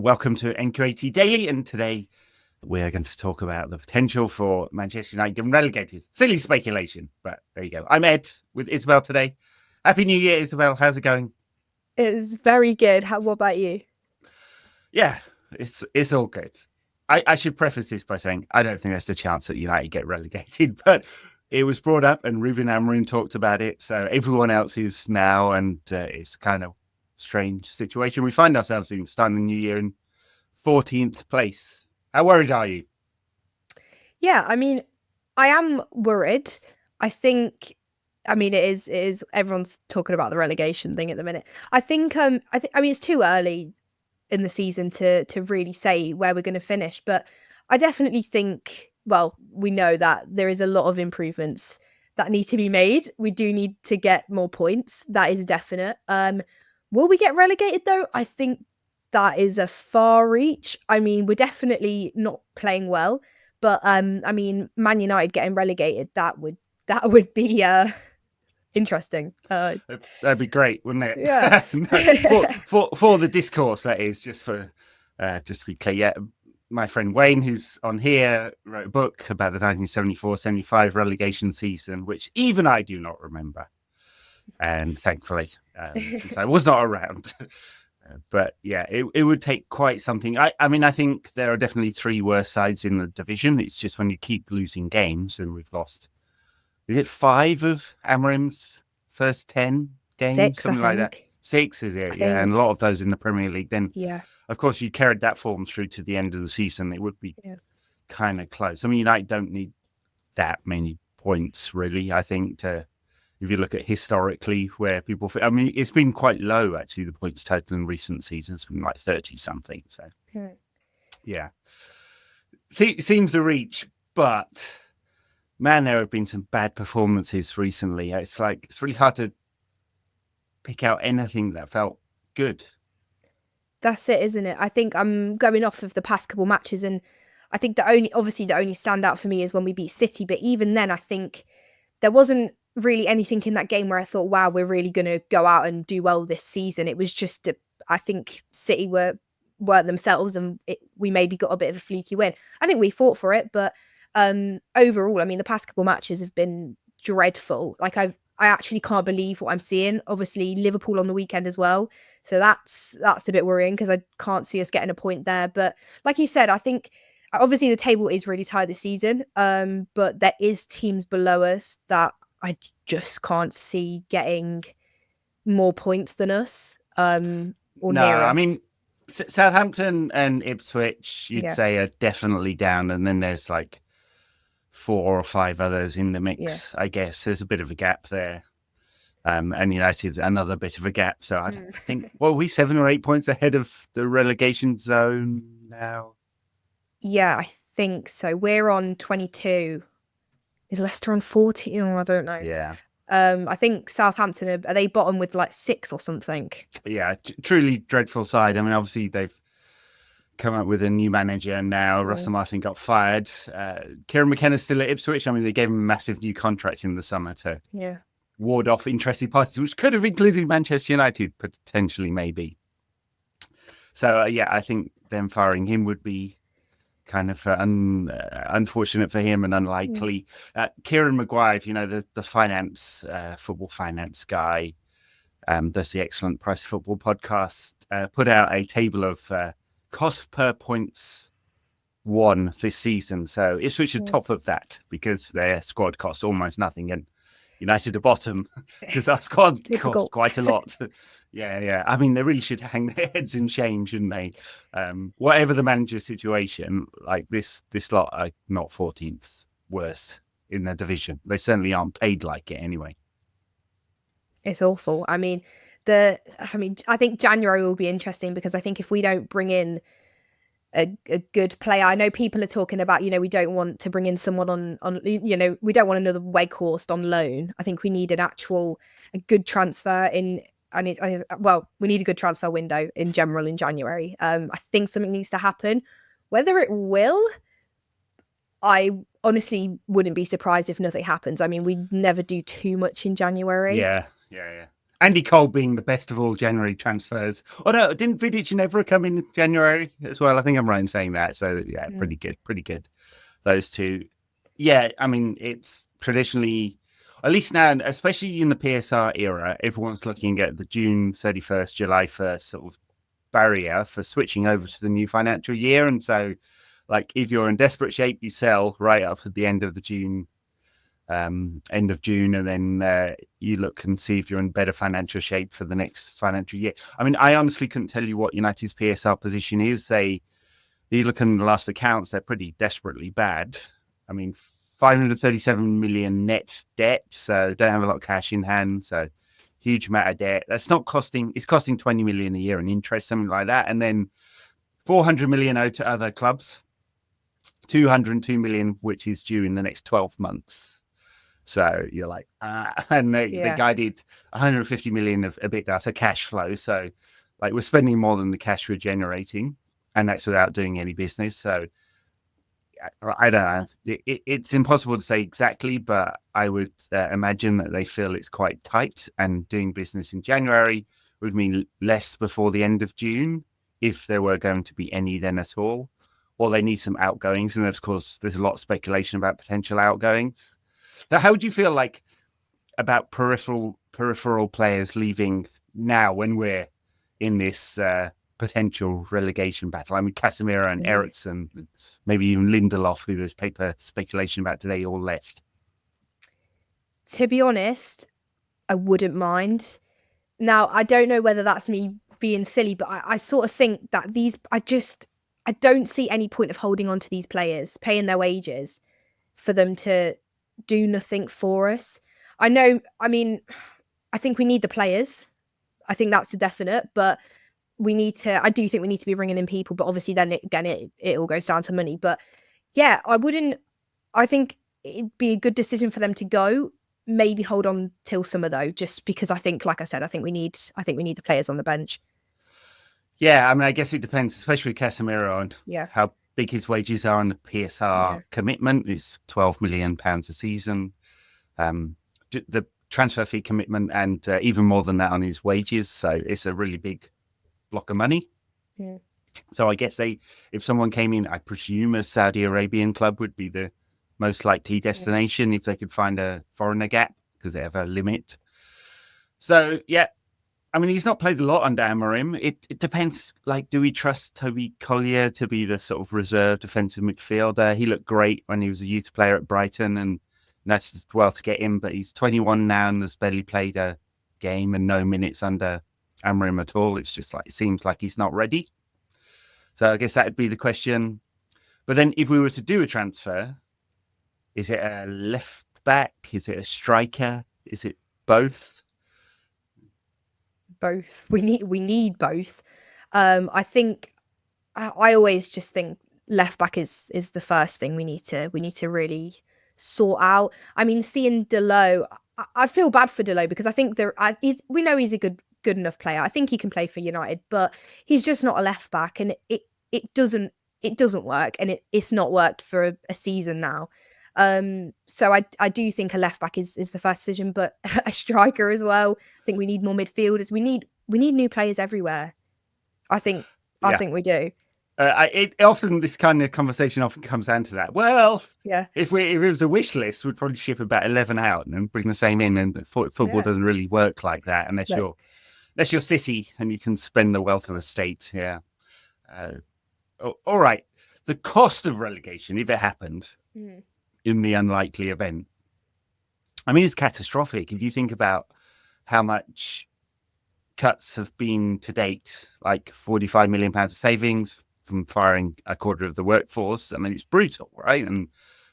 welcome to NQAT Daily, and today we're going to talk about the potential for Manchester United getting relegated. Silly speculation, but there you go. I'm Ed with Isabel today. Happy New Year, Isabel. How's it going? It's very good. What about you? Yeah, it's all good. I should preface this by saying I don't think there's a chance that United get relegated, but it was brought up and Ruben Amorim talked about it, so everyone else is now, and it's kind of strange situation we find ourselves in, starting the new year in 14th place. How worried are you? Yeah, I mean, I am worried. It is everyone's talking about the relegation thing at the minute. I mean it's too early in the season to really say where we're going to finish, but I definitely think, well, we know that there is a lot of improvements that need to be made. We do need to get more points. That is definite. Will we get relegated though? I think that is a far reach. I mean, we're definitely not playing well, but I mean, Man United getting relegated, that would be interesting. That'd be great, wouldn't it? Yes. for the discourse, that is, just to be clear. Yeah, my friend Wayne, who's on here, wrote a book about the 1974-75 relegation season, which even I do not remember, and thankfully, since I was not around. But yeah, it would take quite something. I mean, I think there are definitely three worse sides in the division. It's just when you keep losing games, and we've lost, is it 5 of Amorim's first 10 games? 6, something like that. 6, is it? Yeah, and a lot of those in the Premier League. Then, yeah, of course, you carried that form through to the end of the season. It would be kind of close. I mean, United don't need that many points, really, I think, if you look at historically where people, I mean, it's been quite low, actually, the points total in recent seasons. It's been like 30-something. So, yeah. Seems a reach, but man, there have been some bad performances recently. It's really hard to pick out anything that felt good. That's it, isn't it? I think I'm going off of the past couple matches, and I think the only standout for me is when we beat City. But even then, I think there wasn't really anything in that game where I thought, wow, we're really going to go out and do well this season. It was just, I think City weren't themselves, and we maybe got a bit of a fluky win. I think we fought for it, but overall, I mean, the past couple matches have been dreadful. Like I actually can't believe what I'm seeing. Obviously, Liverpool on the weekend as well, so that's a bit worrying because I can't see us getting a point there. But like you said, I think obviously the table is really tight this season, but there is teams below us that I just can't see getting more points than us. Or near us. I mean, Southampton and Ipswich, you'd say, are definitely down, and then there's like 4 or 5 others in the mix. I guess there's a bit of a gap there, and United another bit of a gap. So I think, are we 7 or 8 points ahead of the relegation zone now? Yeah, I think so. We're on 22. Is Leicester on 40? Oh, I don't know. Yeah. I think Southampton, are they bottom with like 6 or something? Yeah, truly dreadful side. I mean, obviously they've come up with a new manager now. Russell Martin got fired. Kieran McKenna's still at Ipswich. I mean, they gave him a massive new contract in the summer to ward off interested parties, which could have included Manchester United, potentially, maybe. So, I think them firing him would be kind of unfortunate for him and unlikely. Kieran Maguire, the finance, football finance guy, does the excellent Price of Football podcast, put out a table of cost per points won this season. So Ipswich are top of that because their squad costs almost nothing, and United are bottom because our squad costs quite a lot. Yeah. I mean, they really should hang their heads in shame, shouldn't they? Whatever the manager's situation, like this lot are not 14th worst in the division. They certainly aren't paid like it anyway. It's awful. I mean, I think January will be interesting because I think if we don't bring in a good player, I know people are talking about, we don't want to bring in someone on we don't want another Weghorst on loan. I think we need a good transfer in. We need a good transfer window in general in January. I think something needs to happen. Whether it will, I honestly wouldn't be surprised if nothing happens. I mean, we never do too much in January. Yeah. Andy Cole being the best of all January transfers. Oh no, didn't Vidic and Evra come in January as well? I think I'm right in saying that. So yeah, pretty good. Those two. Yeah, I mean, it's traditionally, at least now, especially in the PSR era, everyone's looking at the June 31st, July 1st sort of barrier for switching over to the new financial year. And so, like, if you're in desperate shape, you sell right up to the end of June, and then you look and see if you're in better financial shape for the next financial year. I mean, I honestly couldn't tell you what United's PSR position is. You look in the last accounts, they're pretty desperately bad. I mean, 537 million net debt, so don't have a lot of cash in hand, so huge amount of debt. That's not costing, it's costing 20 million a year in interest, something like that. And then 400 million owed to other clubs, 202 million, which is due in the next 12 months. So you're like, and they guided 150 million of EBITDA, so cash flow. So like we're spending more than the cash we're generating, and that's without doing any business. So I don't know. It's impossible to say exactly, but I would imagine that they feel it's quite tight, and doing business in January would mean less before the end of June, if there were going to be any then at all. Or they need some outgoings, and of course, there's a lot of speculation about potential outgoings. Now, how would you feel like about peripheral players leaving now when we're in this potential relegation battle? I mean, Casemiro and Eriksen, maybe even Lindelof, who there's paper speculation about today, all left. To be honest, I wouldn't mind. Now, I don't know whether that's me being silly, but I sort of think that I don't see any point of holding on to these players, paying their wages for them to do nothing for us. I think we need the players. I think that's a definite, but I do think we need to be bringing in people, but obviously then it all goes down to money. But yeah, I think it'd be a good decision for them to go, maybe hold on till summer though, just because I think, like I said, I think we need the players on the bench. Yeah, I mean, I guess it depends, especially with Casemiro, on how big his wages are on the PSR commitment. It's £12 million a season. The transfer fee commitment, and even more than that on his wages. So it's a really big block of money. Yeah. So I guess if someone came in, I presume a Saudi Arabian club would be the most likely destination if they could find a foreigner gap, because they have a limit. So yeah, I mean, he's not played a lot under Amorim. It depends. Like, do we trust Toby Collier to be the sort of reserve defensive midfielder? He looked great when he was a youth player at Brighton, and that's well to get him. But he's 21 now and has barely played a game and no minutes under Amorim at all. It's just like, it seems like he's not ready. So I guess that would be the question. But then if we were to do a transfer, is it a left back? Is it a striker? Is it both? Both. We need both. I think I always just think left back is the first thing we need to really sort out. I mean, seeing Delo, I feel bad for Delo because I think we know he's a good enough player. I think he can play for United, but he's just not a left back, and it doesn't work, and it's not worked for a season now. So I do think a left back is the first decision, but a striker as well. I think we need more midfielders. We need new players everywhere. I think we do. This kind of conversation often comes down to that. Well, yeah. If it was a wish list, we'd probably ship about 11 out and then bring the same in. And football doesn't really work like that unless you're City and you can spend the wealth of a state. Yeah. All right. The cost of relegation, if it happened. In the unlikely event, I mean, it's catastrophic. If you think about how much cuts have been to date, like £45 million of savings from firing a quarter of the workforce. I mean, it's brutal, right? And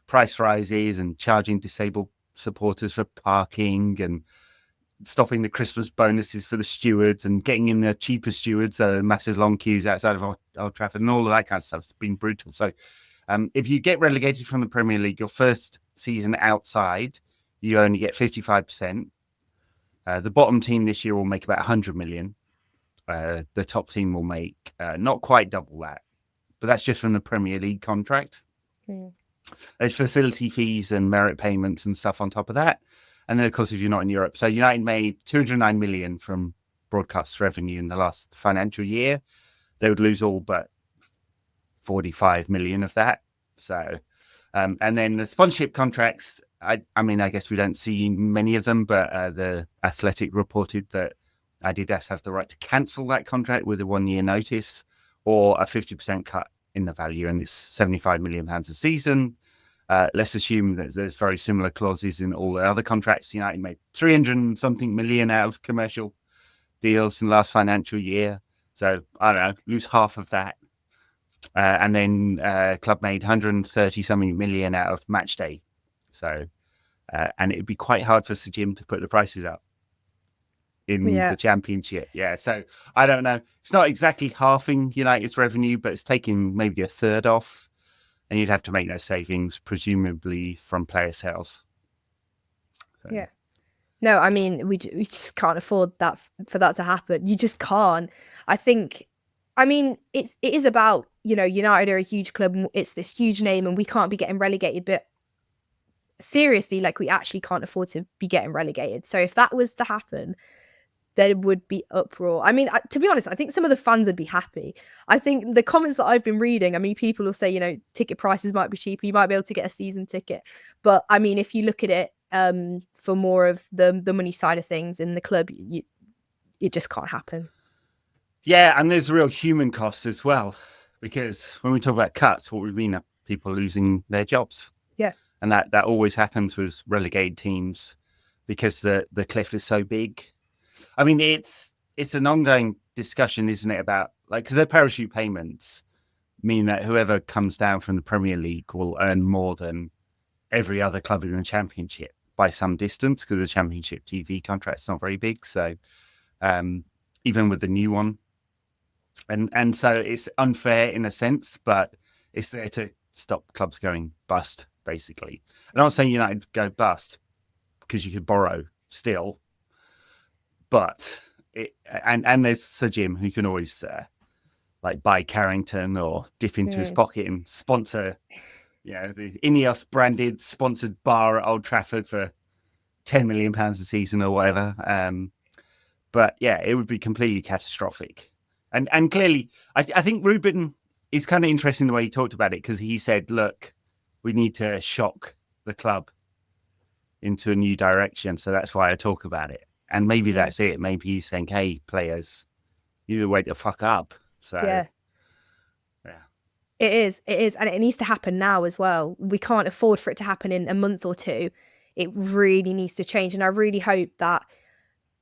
price rises and charging disabled supporters for parking and stopping the Christmas bonuses for the stewards and getting in the cheaper stewards, massive long queues outside of Old Trafford and all of that kind of stuff. It's been brutal. So if you get relegated from the Premier League, your first season outside, you only get 55%. The bottom team this year will make about 100 million. The top team will make not quite double that, but that's just from the Premier League contract. There's facility fees and merit payments and stuff on top of that. And then, of course, if you're not in Europe, so United made 209 million from broadcast revenue in the last financial year. They would lose all but 45 million of that. So, and then the sponsorship contracts, I mean, I guess we don't see many of them, but the Athletic reported that Adidas have the right to cancel that contract with a 1 year notice or a 50% cut in the value, and it's £75 million a season. Let's assume that there's very similar clauses in all the other contracts. United made 300 and something million out of commercial deals in the last financial year. So, I don't know, lose half of that. And then club made 130 something million out of match day. So, and it'd be quite hard for Sir Jim to put the prices up in the championship. Yeah. So I don't know. It's not exactly halving United's revenue, but it's taking maybe a third off. And you'd have to make those savings, presumably from player sales. So. Yeah. No, I mean, we just can't afford that for that to happen. You just can't. I think, I mean, it is about, you know, United are a huge club. It's this huge name and we can't be getting relegated. But seriously, like, we actually can't afford to be getting relegated. So if that was to happen, there would be uproar. I mean, to be honest, I think some of the fans would be happy. I think the comments that I've been reading, I mean, people will say, you know, ticket prices might be cheaper. You might be able to get a season ticket. But I mean, if you look at it for more of the money side of things in the club, it just can't happen. Yeah, and there's a real human cost as well. Because when we talk about cuts, what we mean are people losing their jobs. Yeah. And that always happens with relegated teams because the cliff is so big. I mean, it's an ongoing discussion, isn't it, about, like, because their parachute payments mean that whoever comes down from the Premier League will earn more than every other club in the Championship by some distance, because the Championship TV contract's not very big. So even with the new one. And so it's unfair in a sense, but it's there to stop clubs going bust, basically. I'm not saying United go bust because you could borrow still. But and there's Sir Jim who can always like buy Carrington or dip into his pocket and sponsor, you know, the Ineos branded sponsored bar at Old Trafford for £10 million a season or whatever. But yeah, it would be completely catastrophic. And clearly, I think Ruben is kind of interesting the way he talked about it, because he said, look, we need to shock the club into a new direction. So that's why I talk about it. And maybe that's it. Maybe he's saying, hey, players, you need to wake the fuck up. So, yeah. It is. And it needs to happen now as well. We can't afford for it to happen in a month or two. It really needs to change. And I really hope that,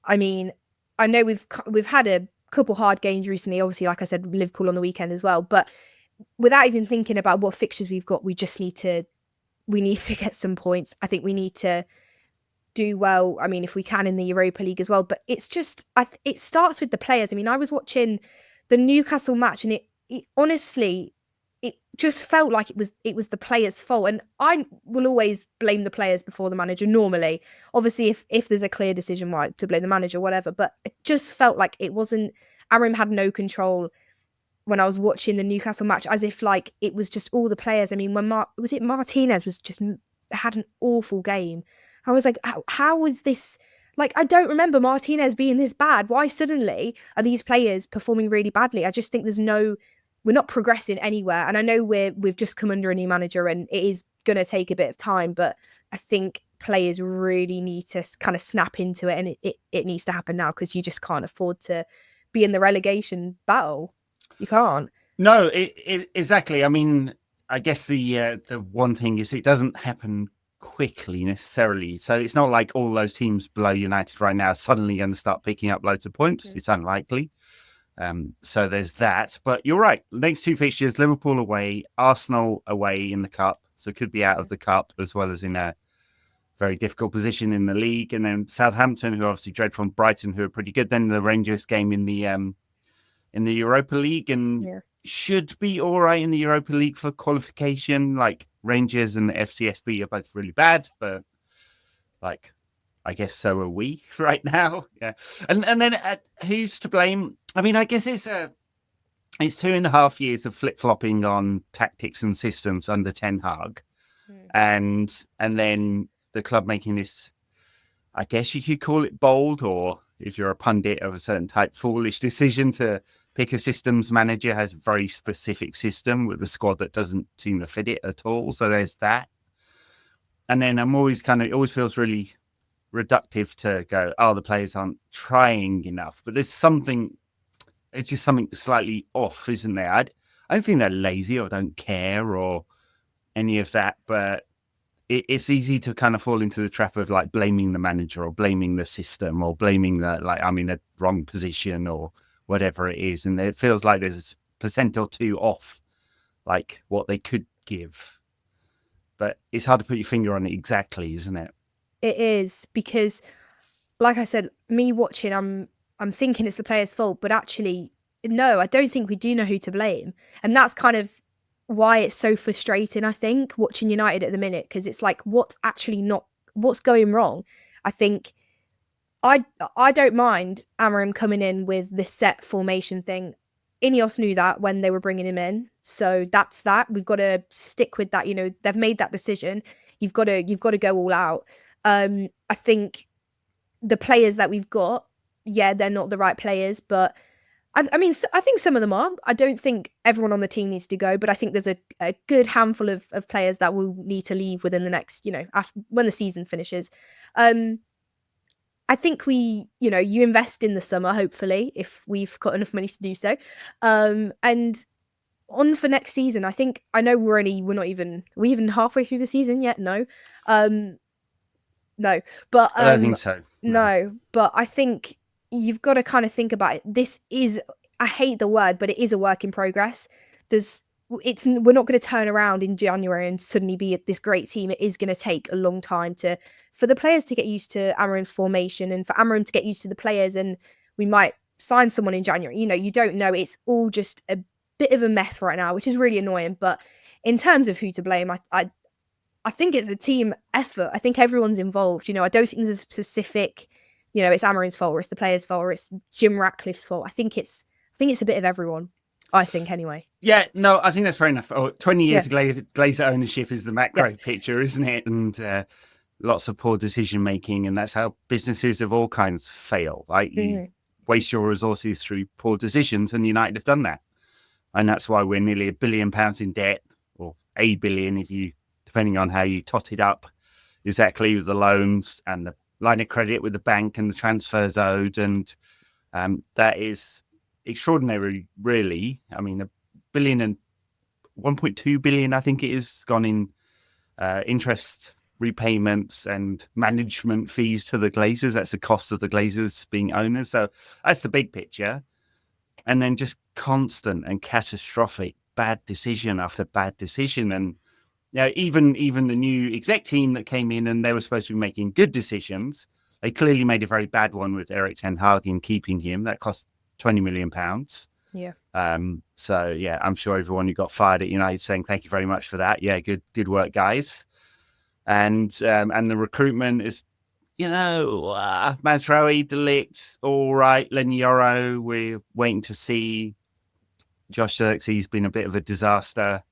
I mean, I know we've had a couple hard games recently. Obviously, like I said, Liverpool on the weekend as well. But without even thinking about what fixtures we've got, we need to get some points. I think we need to do well, I mean, if we can, in the Europa League as well. But it's just, it starts with the players. I mean, I was watching the Newcastle match, and it honestly, it just felt like it was the players' fault. And I will always blame the players before the manager normally. Obviously, if there's a clear decision, right, to blame the manager, whatever. But it just felt like it wasn't, Amorim had no control when I was watching the Newcastle match, as if like it was just all the players. I mean, when Martinez was just had an awful game. I was like, how is this? Like, I don't remember Martinez being this bad. Why suddenly are these players performing really badly? I just think we're not progressing anywhere. And I know we've just come under a new manager and it is going to take a bit of time, but I think players really need to kind of snap into it, and it needs to happen now, because you just can't afford to be in the relegation battle. You can't. No, exactly. I mean, I guess the one thing is it doesn't happen quickly necessarily. So it's not like all those teams below United right now are suddenly going to start picking up loads of points. Yeah. It's unlikely. So there's that. But you're right. Next two fixtures, Liverpool away, Arsenal away in the Cup. So it could be out of the Cup as well as in a very difficult position in the league. And then Southampton, who are obviously dreadful, and Brighton, who are pretty good. Then the Rangers game in the Europa League, and should be all right in the Europa League for qualification. Like, Rangers and the FCSB are both really bad, but like, I guess so are we right now. Yeah. And then who's to blame? I mean, I guess it's 2.5 years of flip-flopping on tactics and systems under Ten Hag. And then the club making this I guess you could call it bold, or if you're a pundit of a certain type, foolish decision to pick a systems manager. Has a very specific system with a squad that doesn't seem to fit it at all. So there's that. And then I'm always it always feels really reductive to go, oh, the players aren't trying enough. But there's something, it's just something slightly off, isn't there? I don't think they're lazy or don't care or any of that, but it's easy to kind of fall into the trap of like blaming the manager or blaming the system or blaming the wrong position or whatever it is. And it feels like there's a % or two off like what they could give. But it's hard to put your finger on it exactly, isn't it? It is, because like I said, me watching, I'm thinking it's the players' fault, but actually, no, I don't think we do know who to blame. And that's kind of why it's so frustrating, I think, watching United at the minute, because it's like, what's going wrong? I think I don't mind Amorim coming in with this set formation thing. Ineos knew that when they were bringing him in. So that's that. We've got to stick with that. They've made that decision. You've got to go all out. I think the players that we've got, yeah, they're not the right players, but I mean, I think some of them are. I don't think everyone on the team needs to go, but I think there's a good handful of players that will need to leave within the next, when the season finishes. I think you invest in the summer, hopefully, if we've got enough money to do so. And on for next season, I know we're not even halfway through the season yet. No. No, but I don't think so. No, but I think you've got to kind of think about it. This is, I hate the word, but it is a work in progress. We're not going to turn around in January and suddenly be this great team. It is going to take a long time for the players to get used to Amorim's formation and for Amorim to get used to the players. And we might sign someone in January. You don't know. It's all just a bit of a mess right now, which is really annoying. But in terms of who to blame, I think it's a team effort. I think everyone's involved. I don't think there's a specific, it's Amorim's fault or it's the players' fault or it's Jim Ratcliffe's fault. I think it's a bit of everyone. I think anyway. Yeah, no, I think that's fair enough. 20 years of Glazer ownership is the macro picture, isn't it? And lots of poor decision making, and that's how businesses of all kinds fail. Like you waste your resources through poor decisions, and United have done that. And that's why we're nearly £1 billion in debt, or £1 billion if you, depending on how you tot it up, exactly, with the loans and the line of credit with the bank and the transfers owed. And that is extraordinary, really. I mean, £1 billion and 1.2 billion, I think it is, gone in interest repayments and management fees to the Glazers. That's the cost of the Glazers being owners. So that's the big picture. And then just constant and catastrophic bad decision after bad decision. And even the new exec team that came in and they were supposed to be making good decisions, they clearly made a very bad one with Erik ten Hag in keeping him. That cost £20 million. Yeah. So yeah, I'm sure everyone who got fired at United saying thank you very much for that. Yeah, good work, guys. And the recruitment is, Mazraoui, De Ligt, all right. Len Yoro, we're waiting to see. Josh Xerxes been a bit of a disaster.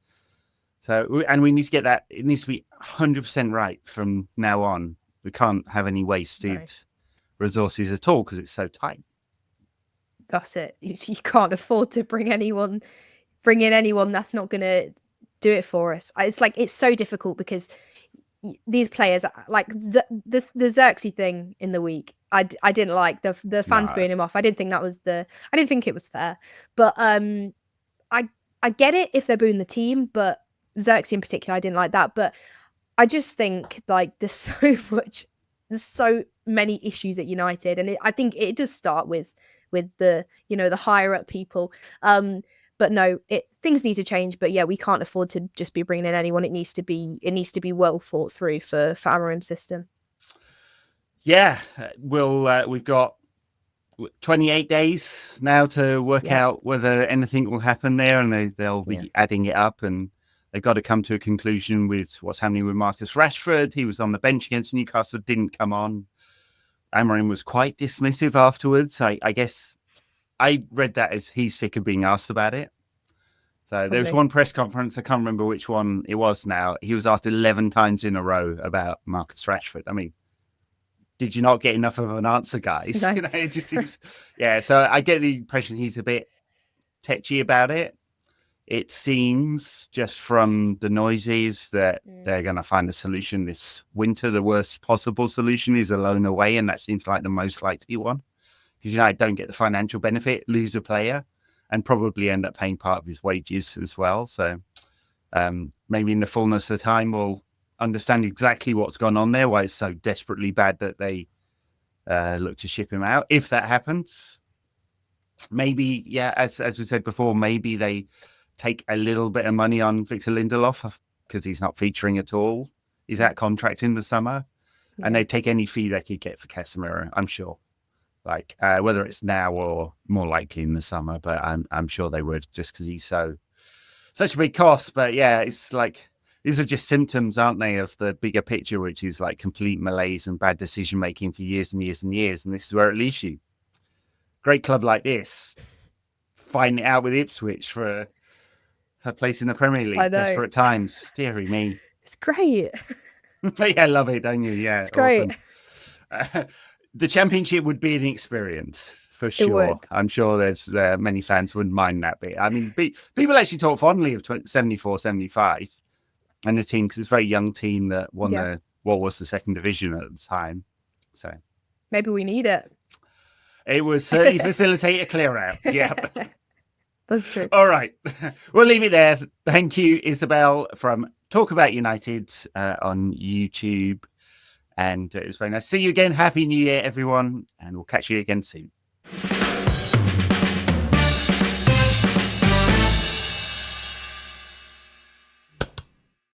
So, and we need to get that. It needs to be 100% right from now on. We can't have any wasted resources at all because it's so tight. That's it. You can't afford to bring in anyone that's not going to do it for us. It's so difficult because these players, like the Xerxes thing in the week, I didn't like the fans booing him off. I didn't think it was fair. But I get it if they're booing the team, but Xerxes in particular, I didn't like that. But I just think there's so many issues at United, and I think it does start with the the higher up people. But no, things need to change. But yeah, we can't afford to just be bringing in anyone. It needs to be well thought through for Amorim's system. Yeah, we've got 28 days now to work out whether anything will happen there, and they'll be adding it up, and they've got to come to a conclusion with what's happening with Marcus Rashford. He was on the bench against Newcastle, didn't come on. Amorim was quite dismissive afterwards. I guess I read that as he's sick of being asked about it. So there was one press conference, I can't remember which one it was now. He was asked 11 times in a row about Marcus Rashford. I mean, did you not get enough of an answer, guys? No. It just seems, yeah. So I get the impression he's a bit tetchy about it. It seems just from the noises that they're going to find a solution this winter. The worst possible solution is a loan away, and that seems like the most likely one. Because United don't get the financial benefit, lose a player, and probably end up paying part of his wages as well. So maybe in the fullness of time, we'll understand exactly what's gone on there, why it's so desperately bad that they look to ship him out. If that happens, maybe, yeah, as we said before, maybe they take a little bit of money on Victor Lindelof because he's not featuring at all. He's out contract in the summer, and they take any fee they could get for Casemiro, I'm sure. Like whether it's now or more likely in the summer, but I'm sure they would, just because he's such a big cost. But yeah, it's like these are just symptoms, aren't they, of the bigger picture, which is like complete malaise and bad decision making for years and years and years. And this is where it leaves you. Great club like this, fighting it out with Ipswich for her place in the Premier League. Desperate times, dearie me. It's great. But yeah, love it, don't you? Yeah, it's great. Awesome. The Championship would be an experience for sure. I'm sure there's many fans wouldn't mind that bit. I mean, people actually talk fondly of 74, 75 and the team, because it's a very young team that won what was the second division at the time. So maybe we need it. It would certainly facilitate a clear out. Yeah. That's true. All right. We'll leave it there. Thank you, Isabel, from Talk About United on YouTube. And it was very nice. See you again. Happy New Year, everyone. And we'll catch you again soon.